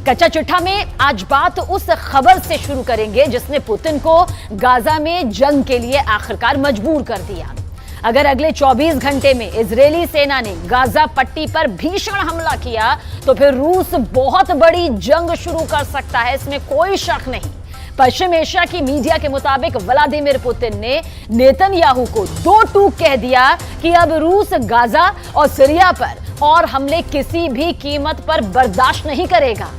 कच्चा चिट्ठा में आज बात उस खबर से शुरू करेंगे जिसने पुतिन को गाजा में जंग के लिए आखिरकार मजबूर कर दिया। अगर अगले 24 घंटे में इजरायली सेना ने गाजा पट्टी पर भीषण हमला किया तो फिर रूस बहुत बड़ी जंग शुरू कर सकता है, इसमें कोई शक नहीं। पश्चिम एशिया की मीडिया के मुताबिक व्लादिमीर पुतिन ने नेतन्याहू को दो टूक कह दिया कि अब रूस गाजा और सीरिया पर और हमले किसी भी कीमत पर बर्दाश्त नहीं करेगा।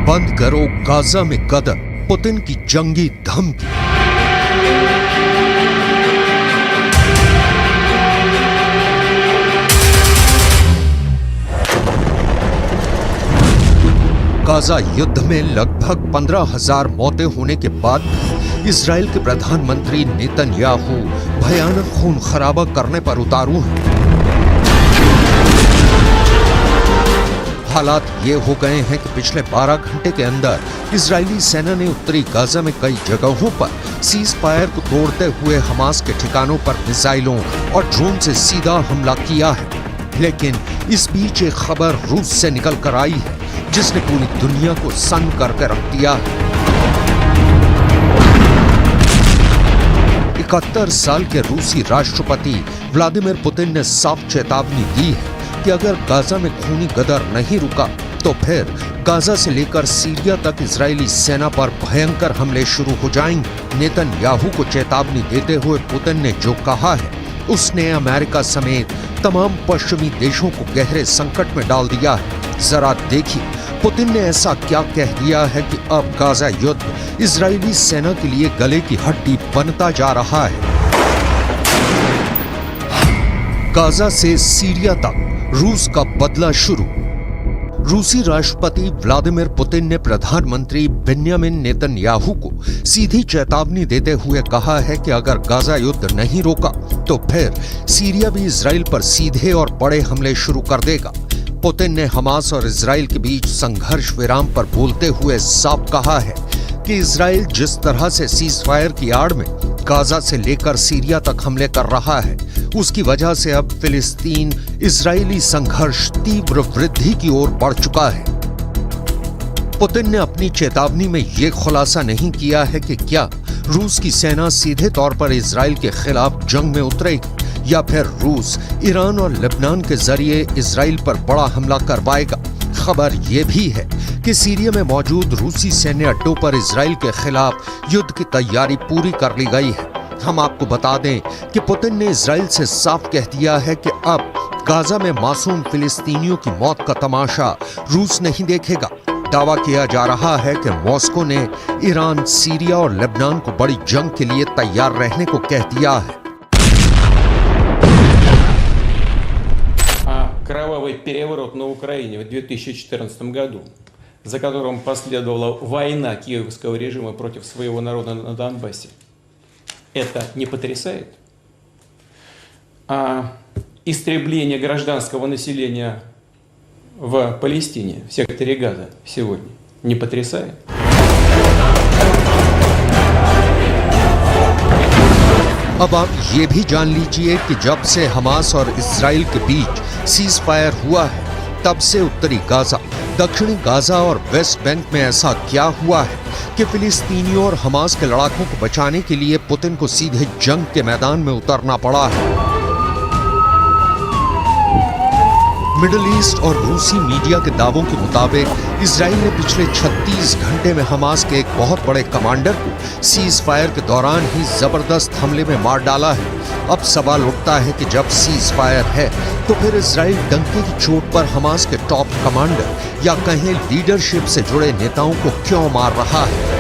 बंद करो गाजा में कदम, पुतिन की जंगी धमकी। गाजा युद्ध में लगभग 15,000 मौतें होने के बाद इजराइल के प्रधानमंत्री नेतन्याहू भयानक खून खराबा करने पर उतारू हैं। हालात ये हो गए हैं कि पिछले 12 घंटे के अंदर इजरायली सेना ने उत्तरी गाजा में कई जगहों पर सीज फायर को तोड़ते हुए हमास के ठिकानों पर मिसाइलों और ड्रोन से सीधा हमला किया है। लेकिन इस बीच एक खबर रूस से निकल कर आई है जिसने पूरी दुनिया को सन्न करके रख दिया है। 71 साल के रूसी राष्ट्रपति व्लादिमीर पुतिन ने साफ चेतावनी दी है कि अगर गाजा में खूनी गदर नहीं रुका तो फिर गाजा से लेकर सीरिया तक इजरायली सेना पर भयंकर हमले शुरू हो जाएंगे। नेतन्याहू को चेतावनी देते हुए पुतिन ने जो कहा है उसने अमेरिका समेत तमाम पश्चिमी देशों को गहरे संकट में डाल दिया है। जरा देखिए पुतिन ने ऐसा क्या कह दिया है कि अब गाजा युद्ध इजरायली सेना के लिए गले की हड्डी बनता जा रहा है। गाजा से सीरिया तक रूस का बदला शुरू। रूसी राष्ट्रपति व्लादिमीर पुतिन ने प्रधानमंत्री बेन्यामिन नेतन्याहू को सीधी चेतावनी देते हुए कहा है कि अगर गाजा युद्ध नहीं रोका तो फिर सीरिया भी इजराइल पर सीधे और बड़े हमले शुरू कर देगा। पुतिन ने हमास और इजराइल के बीच संघर्ष विराम पर बोलते हुए साफ कहा है कि इजराइल जिस तरह से सीज फायर की आड़ में गाजा से लेकर सीरिया तक हमले कर रहा है उसकी वजह से अब फिलिस्तीन इजरायली संघर्ष तीव्र वृद्धि की ओर बढ़ चुका है। पुतिन ने अपनी चेतावनी में यह खुलासा नहीं किया है कि क्या रूस की सेना सीधे तौर पर इजराइल के खिलाफ जंग में उतरेगी या फिर रूस ईरान और लेबनान के जरिए इजराइल पर बड़ा हमला करवाएगा। खबर यह भी है कि सीरिया में मौजूद रूसी सैन्य अड्डों पर इजराइल के खिलाफ युद्ध की तैयारी पूरी कर ली गई है। हम आपको बता दें कि पुतिन ने इजराइल से साफ कह दिया है कि अब गाजा में मासूम फिलिस्तीनियों की मौत का तमाशा रूस नहीं देखेगा। दावा किया जा रहा है कि मॉस्को ने ईरान, सीरिया और लेबनान को बड़ी जंग के लिए तैयार रहने को कह दिया है। Кровавый переворот на Украине в 2014 году, за которым последовала война киевского режима против своего народа на Донбассе, это не потрясает? А истребление гражданского населения в Палестине, в секторе Газа сегодня, не потрясает? अब आप ये भी जान लीजिए कि जब से हमास और इजराइल के बीच सीज फायर हुआ है तब से उत्तरी गाजा, दक्षिणी गाजा और वेस्ट बैंक में ऐसा क्या हुआ है कि फिलिस्तीनियों और हमास के लड़ाकों को बचाने के लिए पुतिन को सीधे जंग के मैदान में उतरना पड़ा है। मिडिल ईस्ट और रूसी मीडिया के दावों के मुताबिक इजराइल ने पिछले 36 घंटे में हमास के एक बहुत बड़े कमांडर को सीज फायर के दौरान ही जबरदस्त हमले में मार डाला है। अब सवाल उठता है कि जब सीज फायर है तो फिर इजराइल डंके की चोट पर हमास के टॉप कमांडर या कहें लीडरशिप से जुड़े नेताओं को क्यों मार रहा है।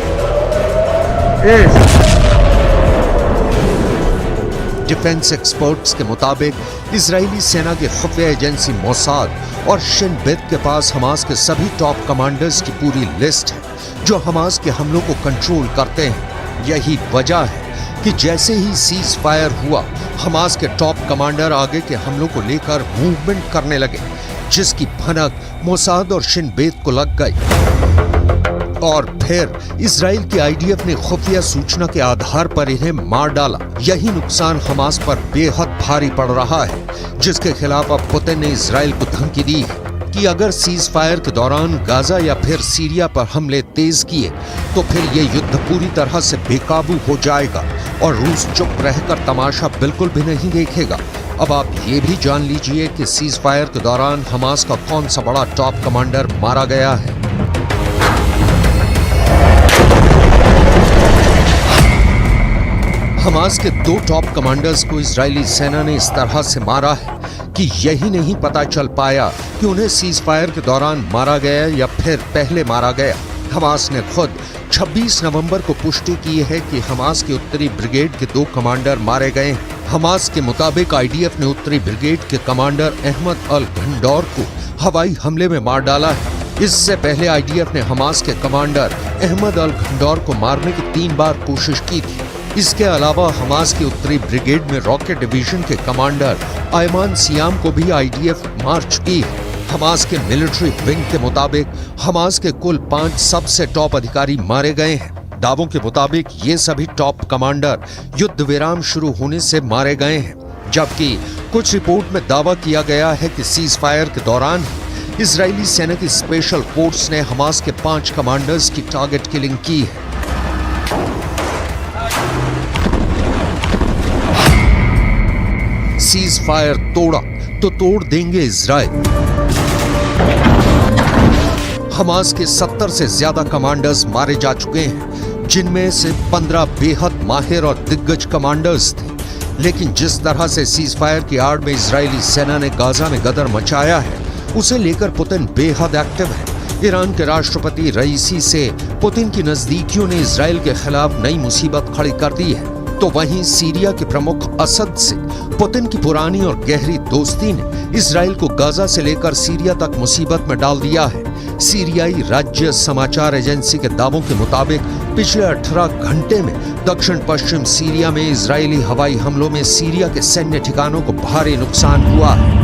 डिफेंस एक्सपर्ट्स के मुताबिक इजरायली सेना की खुफिया एजेंसी मोसाद और शिन बेत के पास हमास के सभी टॉप कमांडर्स की पूरी लिस्ट है जो हमास के हमलों को कंट्रोल करते हैं। यही वजह है कि जैसे ही सीज फायर हुआ, हमास के टॉप कमांडर आगे के हमलों को लेकर मूवमेंट करने लगे, जिसकी भनक मोसाद और शिन बेत को लग गई। और फिर इजराइल की आईडीएफ ने खुफिया सूचना के आधार पर इन्हें मार डाला। यही नुकसान हमास पर बेहद भारी पड़ रहा है, जिसके खिलाफ अब पुतिन ने इजराइल को धमकी दी है कि अगर सीज फायर के दौरान गाजा या फिर सीरिया पर हमले तेज किए तो फिर ये युद्ध पूरी तरह से बेकाबू हो जाएगा और रूस चुप रहकर तमाशा बिल्कुल भी नहीं देखेगा। अब आप ये भी जान लीजिए कि सीज फायर के दौरान हमास का कौन सा बड़ा टॉप कमांडर मारा गया है। हमास के 2 टॉप कमांडर्स को इजरायली सेना ने इस तरह से मारा है कि यही नहीं पता चल पाया कि उन्हें सीज फायर के दौरान मारा गया या फिर पहले मारा गया। हमास ने खुद 26 नवंबर को पुष्टि की है कि हमास के उत्तरी ब्रिगेड के 2 कमांडर मारे गए हैं। हमास के मुताबिक आईडीएफ ने उत्तरी ब्रिगेड के कमांडर अहमद अल घंडौर को हवाई हमले में मार डाला है। इससे पहले आईडीएफ ने हमास के कमांडर अहमद अल घंडौर को मारने की 3 बार कोशिश की थी। इसके अलावा हमास की उत्तरी ब्रिगेड में रॉकेट डिवीजन के कमांडर आयमान सियाम को भी आईडीएफ मार चुकी है। हमास के मिलिट्री विंग के मुताबिक हमास के कुल 5 सबसे टॉप अधिकारी मारे गए हैं। दावों के मुताबिक ये सभी टॉप कमांडर युद्ध विराम शुरू होने से मारे गए हैं, जबकि कुछ रिपोर्ट में दावा किया गया है कि सीज फायर के दौरान इजरायली सेना की स्पेशल फोर्स ने हमास के 5 कमांडर्स की टारगेट किलिंग की है। सीज फायर तोड़ा तो तोड़ देंगे इजराइल। हमास के 70 से ज्यादा कमांडर्स मारे जा चुके हैं, जिनमें से 15 बेहद माहिर और दिग्गज कमांडर्स थे। लेकिन जिस तरह से सीज फायर की आड़ में इजरायली सेना ने गाजा में गदर मचाया है, उसे लेकर पुतिन बेहद एक्टिव है। ईरान के राष्ट्रपति रईसी से पुतिन की नजदीकियों ने इजराइल के खिलाफ नई मुसीबत खड़ी कर दी है, तो वहीं सीरिया के प्रमुख असद से पुतिन की पुरानी और गहरी दोस्ती ने इजराइल को गाजा से लेकर सीरिया तक मुसीबत में डाल दिया है। सीरियाई राज्य समाचार एजेंसी के दावों के मुताबिक पिछले 18 घंटे में दक्षिण पश्चिम सीरिया में इजरायली हवाई हमलों में सीरिया के सैन्य ठिकानों को भारी नुकसान हुआ है।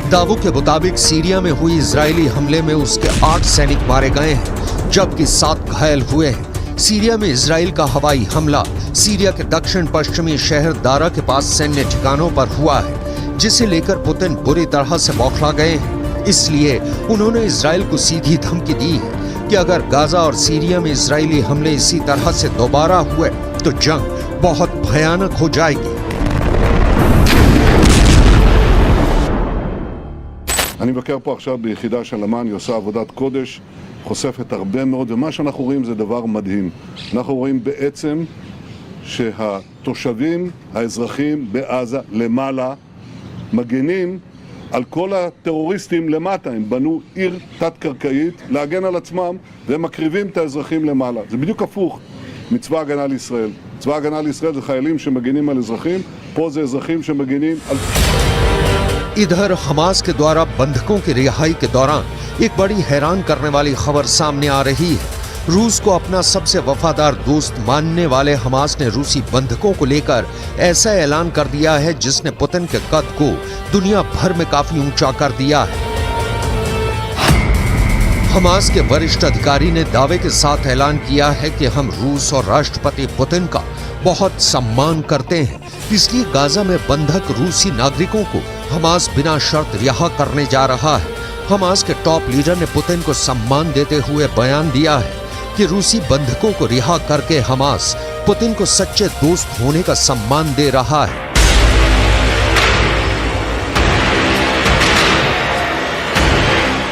दावों के मुताबिक सीरिया में हुई इजरायली हमले में उसके 8 सैनिक मारे गए हैं, जबकि 7 घायल हुए हैं। सीरिया में इजराइल का हवाई हमला सीरिया के दक्षिण पश्चिमी शहर दारा के पास सैन्य ठिकानों पर हुआ है, जिसे लेकर पुतिन बुरी तरह से बौखला गए हैं। इसलिए उन्होंने इजराइल को सीधी धमकी दी है कि अगर गाजा और सीरिया में इजरायली हमले इसी तरह से दोबारा हुए तो जंग बहुत भयानक हो जाएगी। אני מבקר פה עכשיו ביחידה של אמ"ן, היא עושה עבודת קודש, חושפת הרבה מאוד, ומה שאנחנו רואים זה דבר מדהים. אנחנו רואים בעצם שהתושבים, האזרחים בעזה למעלה, מגנים על כל הטרוריסטים למטה. הם בנו עיר תת-קרקעית להגן על עצמם, והם מקריבים את האזרחים למעלה. זה בדיוק הפוך מצבא הגנה לישראל. צבא הגנה לישראל זה חיילים שמגנים על אזרחים, פה זה אזרחים שמגנים על... इधर हमास के द्वारा बंधकों की रिहाई के दौरान एक बड़ी हैरान करने वाली खबर सामने आ रही है। रूस को अपना सबसे वफादार दोस्त मानने वाले हमास ने रूसी बंधकों को लेकर ऐसा ऐलान कर दिया है जिसने पुतिन के कद को दुनिया भर में काफी ऊंचा कर दिया है। हमास के वरिष्ठ अधिकारी ने दावे के साथ ऐलान किया है कि हम रूस और राष्ट्रपति पुतिन का बहुत सम्मान करते हैं, इसलिए गाजा में बंधक रूसी नागरिकों को हमास बिना शर्त रिहा करने जा रहा है। हमास के टॉप लीडर ने पुतिन को सम्मान देते हुए बयान दिया है कि रूसी बंधकों को रिहा करके हमास पुतिन को सच्चे दोस्त होने का सम्मान दे रहा है।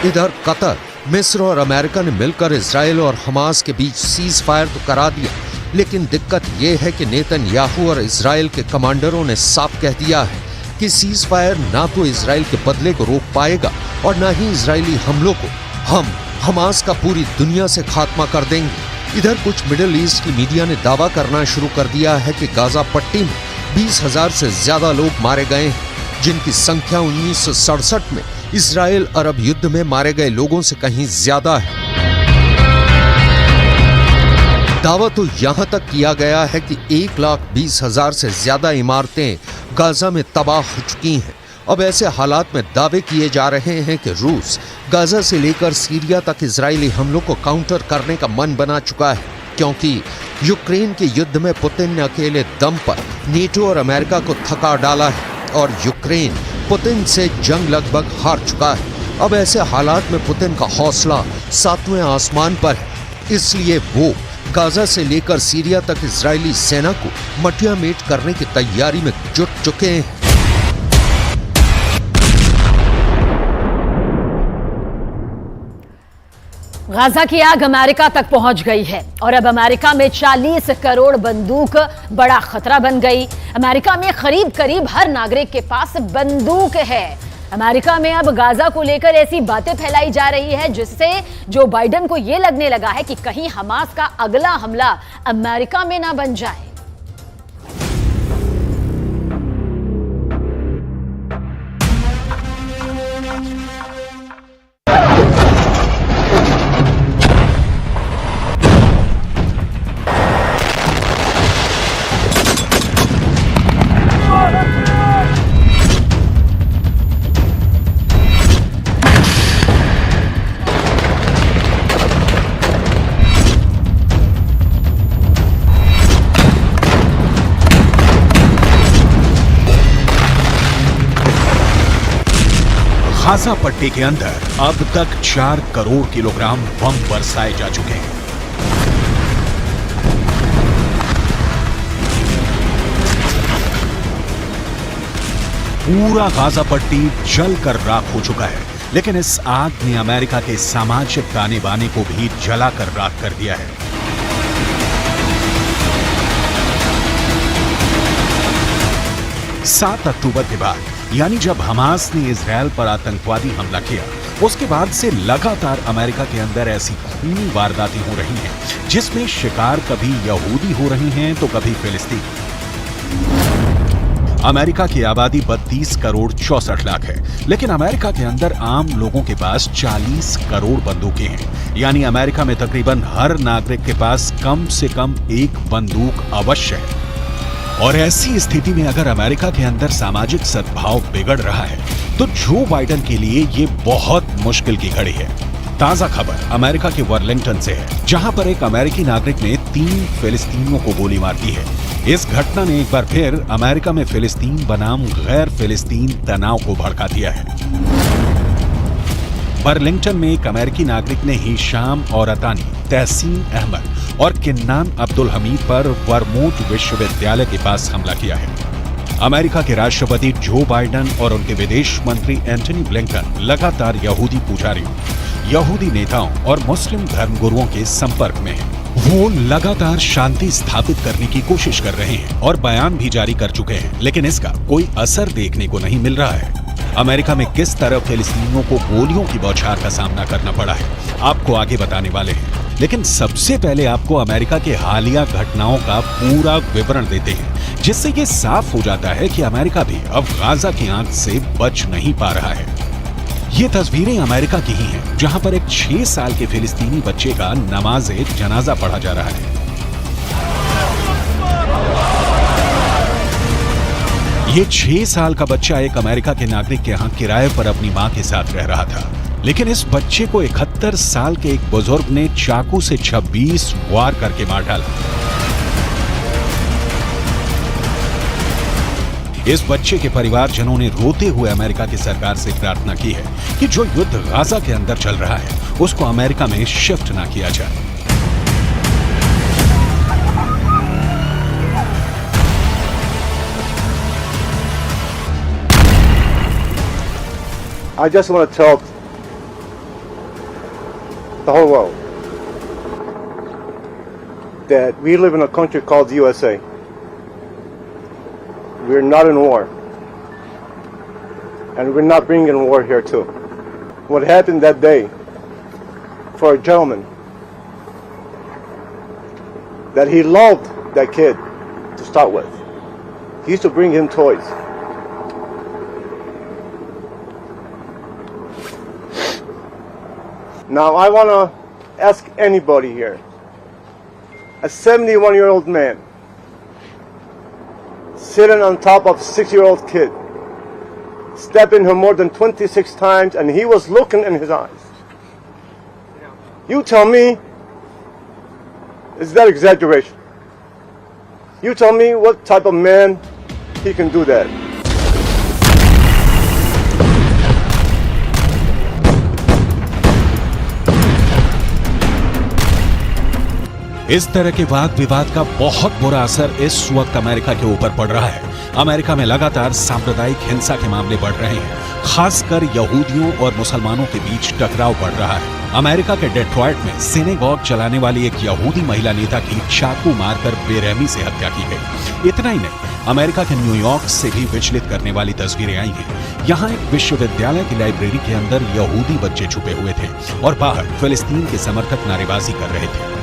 इधर कतर, मिस्र और अमेरिका ने मिलकर इजराइल और हमास के बीच सीज फायर तो करा दिया, लेकिन दिक्कत यह है कि नेतन्याहू और इजराइल के कमांडरों ने साफ कह दिया है कि सीज फायर ना तो इजराइल के बदले को रोक पाएगा और ना ही इजरायली हमलों को। हम हमास का पूरी दुनिया से खात्मा कर देंगे। इधर कुछ मिडिल ईस्ट की मीडिया ने दावा करना शुरू कर दिया है कि गाजा पट्टी में 20,000 से ज्यादा लोग मारे गए हैं, जिनकी संख्या 1967 में इजराइल अरब युद्ध में मारे गए लोगों से कहीं ज्यादा है। दावा तो यहां तक किया गया है कि 1,20,000 से ज्यादा इमारतें गाजा में तबाह हो चुकी हैं। अब ऐसे हालात में दावे किए जा रहे हैं कि रूस गाजा से लेकर सीरिया तक इजरायली हमलों को काउंटर करने का मन बना चुका है, क्योंकि यूक्रेन के युद्ध में पुतिन ने अकेले दम पर नेटो और अमेरिका को थका डाला है और यूक्रेन पुतिन से जंग लगभग हार चुका है। अब ऐसे हालात में पुतिन का हौसला 7वें आसमान पर है, इसलिए वो गाजा से लेकर सीरिया तक इजरायली सेना को मटिया मेट करने की तैयारी में जुट चुके हैं। गाजा की आग अमेरिका तक पहुंच गई है और अब अमेरिका में 40 करोड़ बंदूक बड़ा खतरा बन गई। अमेरिका में करीब करीब हर नागरिक के पास बंदूक है। अमेरिका में अब गाजा को लेकर ऐसी बातें फैलाई जा रही है जिससे जो बाइडेन को यह लगने लगा है कि कहीं हमास का अगला हमला अमेरिका में ना बन जाए। गाजा पट्टी के अंदर अब तक 4 करोड़ किलोग्राम बम बरसाए जा चुके हैं। पूरा गाजा पट्टी जलकर राख हो चुका है, लेकिन इस आग ने अमेरिका के सामाजिक ताने बाने को भी जलाकर राख कर दिया है। सात अक्टूबर के बाद, यानी जब हमास ने इजरायल पर आतंकवादी हमला किया, उसके बाद से लगातार अमेरिका के अंदर ऐसी खूनी वारदातें हो रही हैं जिसमें शिकार कभी यहूदी हो रही हैं तो कभी फिलिस्तीन। अमेरिका की आबादी 32 करोड़ 64 लाख है, लेकिन अमेरिका के अंदर आम लोगों के पास 40 करोड़ बंदूकें हैं। यानी अमेरिका में तकरीबन हर नागरिक के पास कम से कम एक बंदूक अवश्य है। और ऐसी स्थिति में अगर अमेरिका के अंदर सामाजिक सद्भाव बिगड़ रहा है तो जो बाइडेन के लिए ये बहुत मुश्किल की घड़ी है। ताजा खबर अमेरिका के वर्लिंगटन से है, जहां पर एक अमेरिकी नागरिक ने 3 फिलिस्तीनियों को गोली मार दी है। इस घटना ने एक बार फिर अमेरिका में फिलिस्तीन बनाम गैर फिलिस्तीन तनाव को भड़का दिया है। वर्लिंगटन में एक अमेरिकी नागरिक ने हिशाम औरतानी, तहसीन अहमद और किन्नान अब्दुल हमीद पर वर्मोंट विश्वविद्यालय के पास हमला किया है। अमेरिका के राष्ट्रपति जो बाइडेन और उनके विदेश मंत्री एंटनी ब्लिंकन लगातार यहूदी पुजारियों, यहूदी नेताओं और मुस्लिम धर्मगुरुओं के संपर्क में हैं। वो लगातार शांति स्थापित करने की कोशिश कर रहे हैं और बयान भी जारी कर चुके हैं, लेकिन इसका कोई असर देखने को नहीं मिल रहा है। अमेरिका में किस तरह फिलिस्तीनियों को गोलियों की बौछार का सामना करना पड़ा है, आपको आगे बताने वाले हैं। लेकिन सबसे पहले आपको अमेरिका के हालिया घटनाओं का पूरा विवरण देते हैं, जिससे ये साफ हो जाता है कि अमेरिका भी अब गाजा की आंच से बच नहीं पा रहा है। ये तस्वीरें अमेरिका की ही हैं, जहां पर एक 6 साल के फिलिस्तीनी बच्चे का नमाज़े जनाजा पढ़ा जा रहा है। ये 6 साल का बच्चा एक अमेरिका के नागरिक के यहाँ किराए पर अपनी मां के साथ रह रहा था, लेकिन इस बच्चे को 71 साल के एक बुजुर्ग ने चाकू से 26 वार करके मार डाला। इस बच्चे के परिवारजनों ने रोते हुए अमेरिका की सरकार से प्रार्थना की है कि जो युद्ध गाजा के अंदर चल रहा है उसको अमेरिका में शिफ्ट ना किया जाए। I just want to tell the whole world that we live in a country called the USA. We're not in war, and we're not bringing war here too. What happened that day for a gentleman, that he loved that kid to start with. He used to bring him toys. Now I want to ask anybody here, a 71-year-old man sitting on top of a 6-year-old kid, stabbing her more than 26 times, and he was looking in his eyes. You tell me, is that exaggeration? You tell me what type of man he can do that. इस तरह के वाद विवाद का बहुत बुरा असर इस वक्त अमेरिका के ऊपर पड़ रहा है। अमेरिका में लगातार सांप्रदायिक हिंसा के मामले बढ़ रहे हैं, खासकर यहूदियों और मुसलमानों के बीच टकराव बढ़ रहा है। अमेरिका के डेट्रॉयट में सिनेगॉग चलाने वाली एक यहूदी महिला नेता की चाकू मारकर बेरहमी से हत्या की गई। इतना ही नहीं, अमेरिका के न्यूयॉर्क से भी विचलित करने वाली तस्वीरें आई हैं। यहाँ एक विश्वविद्यालय की लाइब्रेरी के अंदर यहूदी बच्चे छुपे हुए थे और बाहर फिलिस्तीन के समर्थक नारेबाजी कर रहे थे।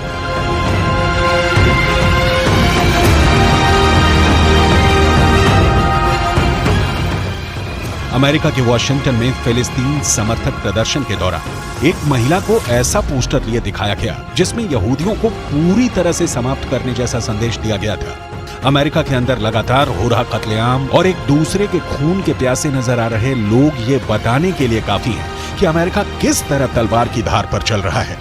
अमेरिका के वॉशिंगटन में फिलिस्तीन समर्थक प्रदर्शन के दौरान एक महिला को ऐसा पोस्टर लिए दिखाया गया जिसमें यहूदियों को पूरी तरह से समाप्त करने जैसा संदेश दिया गया था। अमेरिका के अंदर लगातार हो रहा कत्लेआम और एक दूसरे के खून के प्यासे नजर आ रहे लोग ये बताने के लिए काफी हैं कि अमेरिका किस तरह तलवार की धार पर चल रहा है।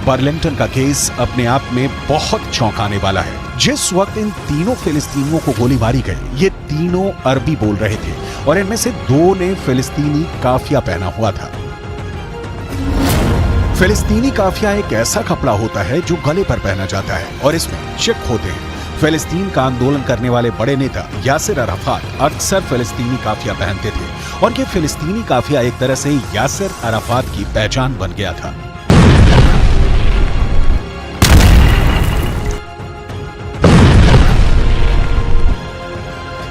बर्लिंगटन का केस अपने आप में बहुत चौंकाने वाला है। जिस वक्त इन तीनों फिलिस्तीनियों को गोली मारी गई, ये तीनों अरबी बोल रहे थे और इनमें से 2 ने फिलिस्तीनी काफिया पहना हुआ था। फिलिस्तीनी काफिया एक ऐसा कपड़ा होता है जो गले पर पहना जाता है और इसमें चिक होते हैं। फिलिस्तीन का आंदोलन करने वाले बड़े नेता यासिर अराफात अक्सर फिलिस्तीनी काफिया पहनते थे और ये फिलिस्तीनी काफिया एक तरह से यासिर अराफात की पहचान बन गया था।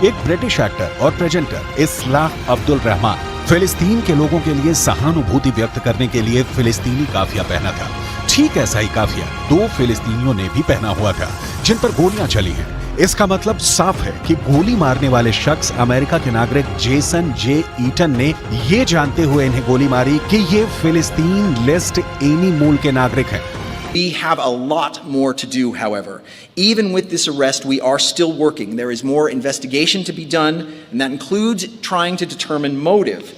एक ब्रिटिश एक्टर और प्रेजेंटर इस्लाह अब्दुल रहमान फिलिस्तीन के लोगों के लिए सहानुभूति व्यक्त करने के लिए फिलिस्तीनी काफिया पहना था। ठीक ऐसा ही काफिया 2 फिलिस्तीनियों ने भी पहना हुआ था जिन पर गोलियां चली हैं। इसका मतलब साफ है कि गोली मारने वाले शख्स अमेरिका के नागरिक जेसन जे ईटन ने ये जानते हुए इन्हें गोली मारी कि ये फिलिस्तीन लिस्ट एनी मूल के नागरिक हैं। We have a lot more to do, however. Even with this arrest, we are still working. There is more investigation to be done, and that includes trying to determine motive.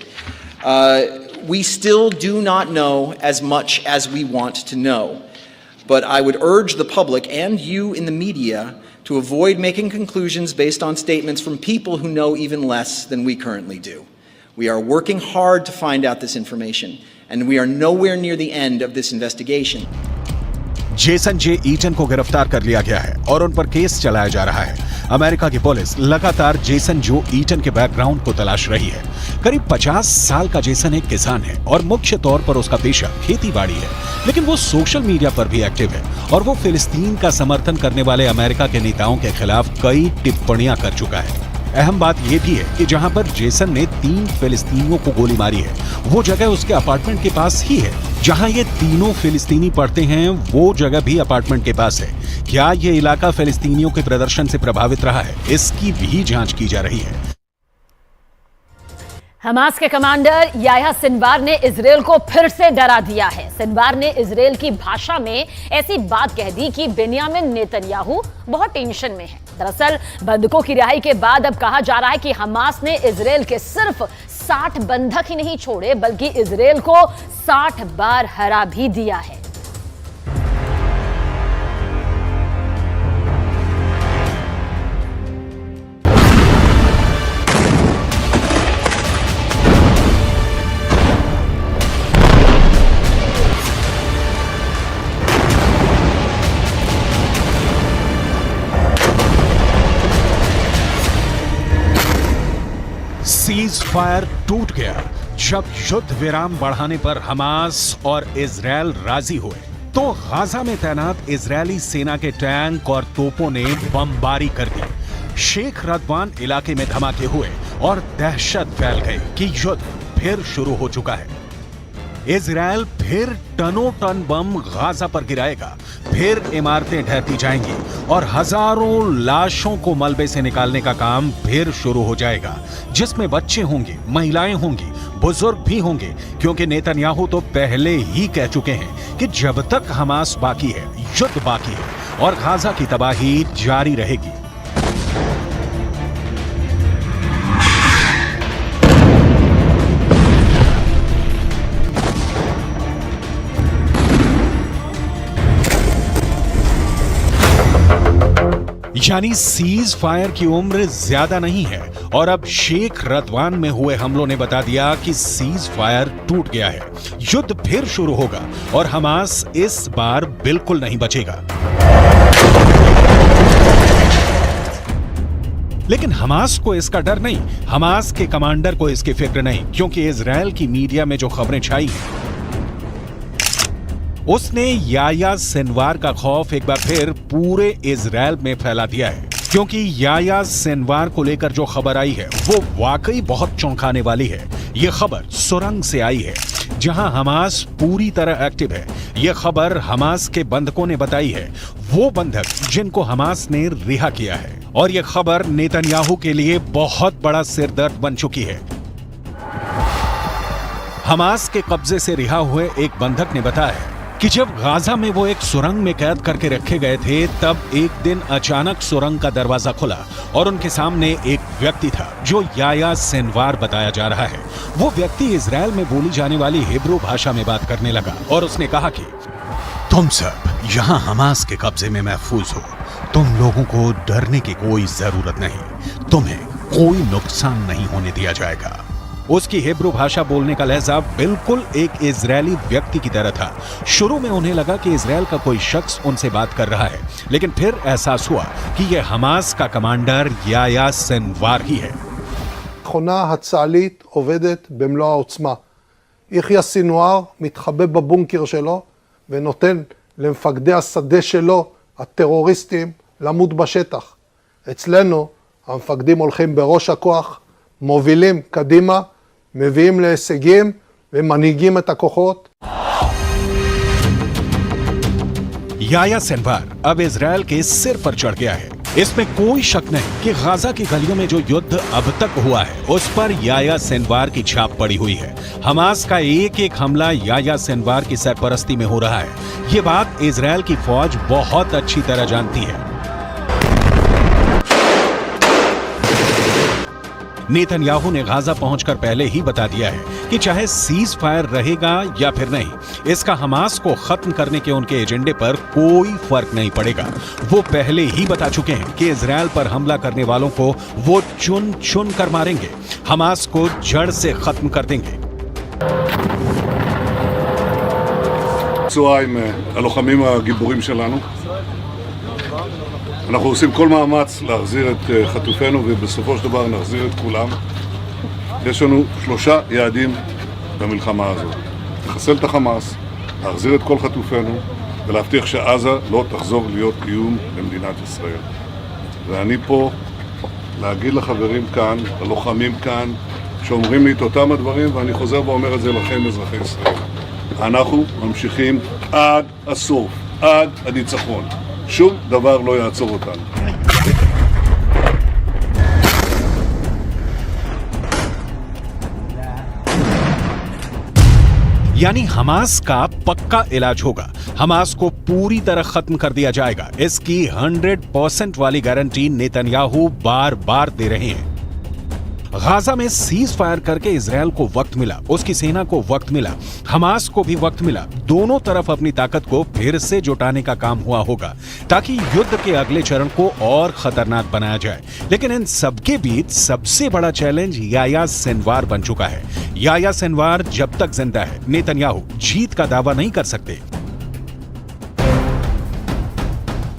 We still do not know as much as we want to know. But I would urge the public and you in the media to avoid making conclusions based on statements from people who know even less than we currently do. We are working hard to find out this information, and we are nowhere near the end of this investigation. Jason J Eaton को गिरफ्तार कर लिया गया है और उन पर case चलाया जा रहा है। अमेरिका की पुलिस लगातार जेसन जो ईटन के बैकग्राउंड को तलाश रही है। करीब 50 साल का जेसन एक किसान है और मुख्य तौर पर उसका पेशा खेती-बाड़ी है, लेकिन वो सोशल मीडिया पर भी एक्टिव है और वो फिलिस्तीन का समर्थन करने वाले अमेरिका के नेताओं के खिलाफ कई टिप्पणियां कर चुका है। अहम बात यह भी है कि जहां पर जेसन ने 3 फिलिस्तीनियों को गोली मारी है, वो जगह उसके अपार्टमेंट के पास ही है। जहां ये तीनों फिलिस्तीनी पढ़ते हैं, वो जगह भी अपार्टमेंट के पास है। क्या ये इलाका फिलिस्तीनियों के प्रदर्शन से प्रभावित रहा है, इसकी भी जांच की जा रही है। हमास के कमांडर याह्या सिनवार ने इजरायल को फिर से डरा दिया है। सिनवार ने इजरायल की भाषा में ऐसी बात कह दी कि बेन्यामिन नेतन्याहू बहुत टेंशन में है। दरअसल बंधकों की रिहाई के बाद अब कहा जा रहा है कि हमास ने इजरायल के सिर्फ 60 बंधक ही नहीं छोड़े, बल्कि इजरायल को 60 बार हरा भी दिया है। सीज फायर टूट गया जब युद्ध विराम बढ़ाने पर हमास और इजरायल राजी हुए तो गाजा में तैनात इजरायली सेना के टैंक और तोपों ने बमबारी कर दी। शेख रदवान इलाके में धमाके हुए और दहशत फैल गई कि युद्ध फिर शुरू हो चुका है। इजरायल फिर टनों टन बम गाजा पर गिराएगा, फिर इमारतें ढहती जाएंगी और हजारों लाशों को मलबे से निकालने का काम फिर शुरू हो जाएगा, जिसमें बच्चे होंगे, महिलाएं होंगी, बुजुर्ग भी होंगे, क्योंकि नेतन्याहू तो पहले ही कह चुके हैं कि जब तक हमास बाकी है, युद्ध बाकी है और गाजा की तबाही जारी रहेगी। यानी सीज फायर की उम्र ज्यादा नहीं है और अब शेख रदवान में हुए हमलों ने बता दिया कि सीज फायर टूट गया है। युद्ध फिर शुरू होगा और हमास इस बार बिल्कुल नहीं बचेगा। लेकिन हमास को इसका डर नहीं, हमास के कमांडर को इसकी फिक्र नहीं, क्योंकि इजराइल की मीडिया में जो खबरें छाई हैं उसने याह्या सिनवार का खौफ एक बार फिर पूरे इजराइल में फैला दिया है। क्योंकि याह्या सिनवार को लेकर जो खबर आई है वो वाकई बहुत चौंकाने वाली है। ये खबर सुरंग से आई है जहां हमास पूरी तरह एक्टिव है। ये खबर हमास के बंधकों ने बताई है, वो बंधक जिनको हमास ने रिहा किया है। और ये खबर नेतन्याहू के लिए बहुत बड़ा सिरदर्द बन चुकी है। हमास के कब्जे से रिहा हुए एक बंधक ने बताया कि जब गाजा में वो एक सुरंग में कैद करके रखे गए थे, तब एक दिन अचानक सुरंग का दरवाजा खुला और उनके सामने एक व्यक्ति था जो याह्या सिनवार बताया जा रहा है। वो व्यक्ति इजराइल में बोली जाने वाली हिब्रू भाषा में बात करने लगा और उसने कहा कि तुम सब यहाँ हमास के कब्जे में महफूज हो, तुम लोगों को डरने की कोई जरूरत नहीं, तुम्हें कोई नुकसान नहीं होने दिया जाएगा। उसकी हिब्रू भाषा बोलने का लहजा बिल्कुल एक इजरायली व्यक्ति की तरह था। शुरू में उन्हें लगा कि इजराइल का कोई शख्स उनसे बात कर रहा है, लेकिन फिर एहसास हुआ कि यह हमास का कमांडर याह्या सिनवार ही है। המכונה הצה"לית עובדת במלוא העוצמה. יחיא סינואר מתחבא בבונקר שלו ונותן למפקדי השדה שלו, הטרוריסטים, למות בשטח. אצלנו המפקדים הולכים בראש הכוח, מובילים קדימה, מביאים להישגים ומנהיגים את הכוחות. याह्या सिनवार अब इजराइल के सिर पर चढ़ गया है। इसमें कोई शक नहीं कि गाजा की गलियों में जो युद्ध अब तक हुआ है उस पर याह्या सिनवार की छाप पड़ी हुई है। हमास का एक एक हमला याह्या सिनवार की सरपरस्ती में हो रहा है। ये बात इजराइल की फौज बहुत अच्छी तरह जानती है। नेतन्याहू ने गाजा पहुंचकर पहले ही बता दिया है कि चाहे सीज फायर रहेगा या फिर नहीं, इसका हमास को खत्म करने के उनके एजेंडे पर कोई फर्क नहीं पड़ेगा। वो पहले ही बता चुके हैं कि इजराइल पर हमला करने वालों को वो चुन चुन कर मारेंगे, हमास को जड़ से खत्म कर देंगे। צהריים הלוחמים הגיבורים שלנו. אנחנו עושים כל מאמץ להחזיר את חטופינו ובסופו של דבר נחזיר את כולם. יש לנו 3 יעדים במלחמה הזאת. לחסל את החמאס, להחזיר את כל חטופינו ולהבטיח שעזה לא תחזור להיות איום למדינת ישראל. ואני פה להגיד לחברים כאן, ללוחמים כאן, שאומרים לי את אותם הדברים, ואני חוזר ואומר את זה לכם, אזרחי ישראל. אנחנו ממשיכים עד הסוף, עד הניצחון. שום דבר לא יעצור אותנו. यानी हमास का पक्का इलाज होगा, हमास को पूरी तरह खत्म कर दिया जाएगा। इसकी 100% वाली गारंटी नेतन्याहू बार बार दे रहे हैं। गाजा में सीज फायर करके इजराइल को वक्त मिला, उसकी सेना को वक्त मिला, हमास को भी वक्त मिला। दोनों तरफ अपनी ताकत को फिर से जुटाने का काम हुआ होगा ताकि युद्ध के अगले चरण को और खतरनाक बनाया जाए। लेकिन इन सबके बीच सबसे बड़ा चैलेंज याह्या सिनवार बन चुका है। याह्या सिनवार जब तक जिंदा है, नेतन्याहू जीत का दावा नहीं कर सकते।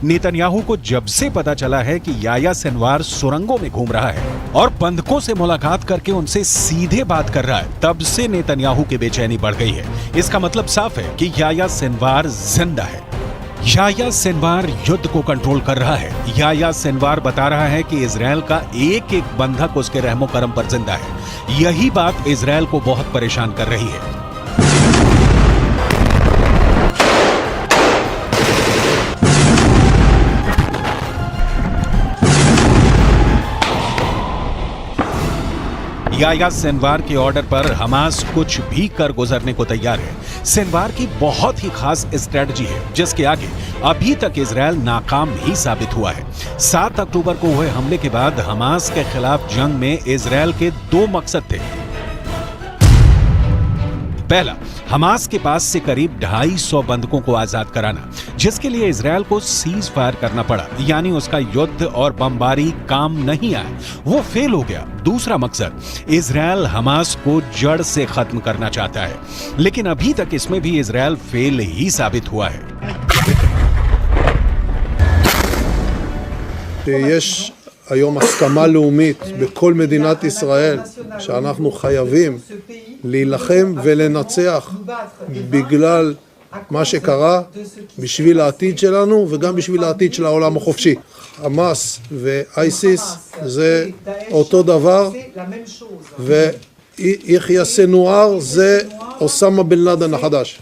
नेतन्याहू को जब से पता चला है कि याह्या सिनवार सुरंगों में घूम रहा है और बंधकों से मुलाकात करके उनसे सीधे बात कर रहा है, तब से नेतन्याहू की बेचैनी बढ़ गई है। इसका मतलब साफ है कि याह्या सिनवार जिंदा है। याह्या सिनवार युद्ध को कंट्रोल कर रहा है। याह्या सिनवार बता रहा है कि इजराइल का एक एक बंधक उसके रहमो करम पर जिंदा है। यही बात इजराइल को बहुत परेशान कर रही है। याह्या सिनवार के ऑर्डर पर हमास कुछ भी कर गुजरने को तैयार है। सिनवार की बहुत ही खास स्ट्रेटजी है जिसके आगे अभी तक इजरायल नाकाम ही साबित हुआ है। 7 अक्टूबर को हुए हमले के बाद हमास के खिलाफ जंग में इजरायल के 2 मकसद थे। पहला, हमास के पास से करीब 250 बंधकों को आजाद कराना, जिसके लिए इजरायल को सीज फायर करना पड़ा, यानी उसका युद्ध और बमबारी काम नहीं आया, वो फेल हो गया। दूसरा मकसद, इजरायल हमास को जड़ से खत्म करना चाहता है, लेकिन अभी तक इसमें भी इजरायल फेल ही साबित हुआ है। יש היום הסכמה לאומית בכל מדינת ישראל שאנחנו חייבים להילחם ולנצח בגלל מה שקרה, בשביל העתיד שלנו וגם בשביל העתיד של העולם החופשי. חמאס ואייסיס זה אותו דבר, ויחיא סנואר זה אוסמה בן לאדן החדש.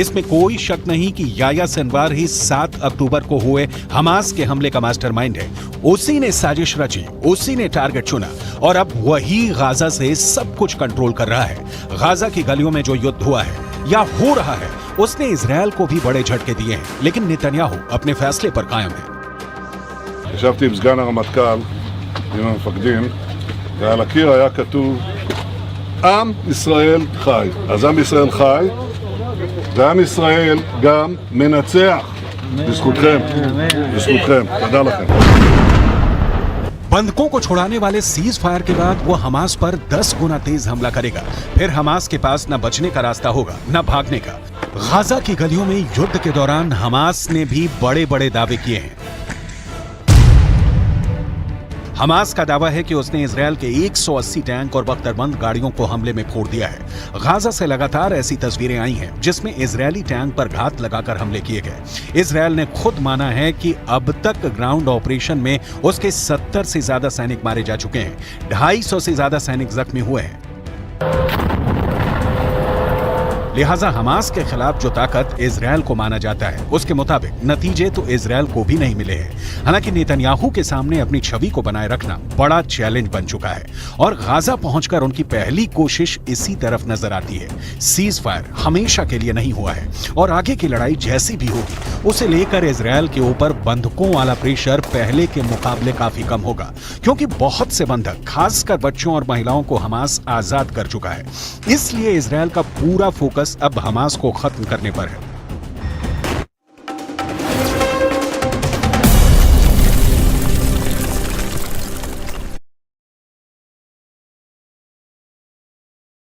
इसमें कोई शक नहीं कि याह्या सिनवार ही 7 अक्टूबर को हुए हमास के हमले का मास्टरमाइंड है। उसी ने साजिश रची, उसी ने टारगेट चुना और अब वही गाजा से सब कुछ कंट्रोल कर रहा है। गाजा की गलियों में जो युद्ध हुआ है या हो रहा है, उसने इजरायल को भी बड़े झटके दिए हैं, लेकिन नेतन्याहू अपने फैसले पर कायम है। ישבתי עם סגן הרמטכ"ל, עם המפקדים, ועל הקיר היה כתוב עם ישראל חי. אז עם ישראל חי, ועם ישראל גם מנצח. בזכותכם, בזכותכם. תודה לכם. बंधकों को छुड़ाने वाले सीज फायर के बाद वो हमास पर 10 गुना तेज हमला करेगा। फिर हमास के पास न बचने का रास्ता होगा न भागने का। गाजा की गलियों में युद्ध के दौरान हमास ने भी बड़े बड़े दावे किए हैं। हमास का दावा है कि उसने इजरायल के 180 टैंक और बख्तरबंद गाड़ियों को हमले में फोड़ दिया है। गाजा से लगातार ऐसी तस्वीरें आई हैं जिसमें इजरायली टैंक पर घात लगाकर हमले किए गए। इजरायल ने खुद माना है कि अब तक ग्राउंड ऑपरेशन में उसके 70 से ज्यादा सैनिक मारे जा चुके हैं, 250 से ज्यादा सैनिक जख्मी हुए हैं। लिहाजा हमास के खिलाफ जो ताकत इजरायल को माना जाता है, उसके मुताबिक नतीजे तो इजरायल को भी नहीं मिले हैं। हालांकि नेतन्याहू के सामने अपनी छवि को बनाए रखना बड़ा चैलेंज बन चुका है और गाजा पहुंचकर उनकी पहली कोशिश इसी तरफ नजर आती है। सीज फायर हमेशा के लिए नहीं हुआ है और आगे की लड़ाई जैसी भी होगी, उसे लेकर इजरायल के ऊपर बंधकों वाला प्रेशर पहले के मुकाबले काफी कम होगा, क्योंकि बहुत से बंधक, खासकर बच्चों और महिलाओं को हमास आजाद कर चुका है। इसलिए इजरायल का पूरा फोकस अब हमास को खत्म करने पर है।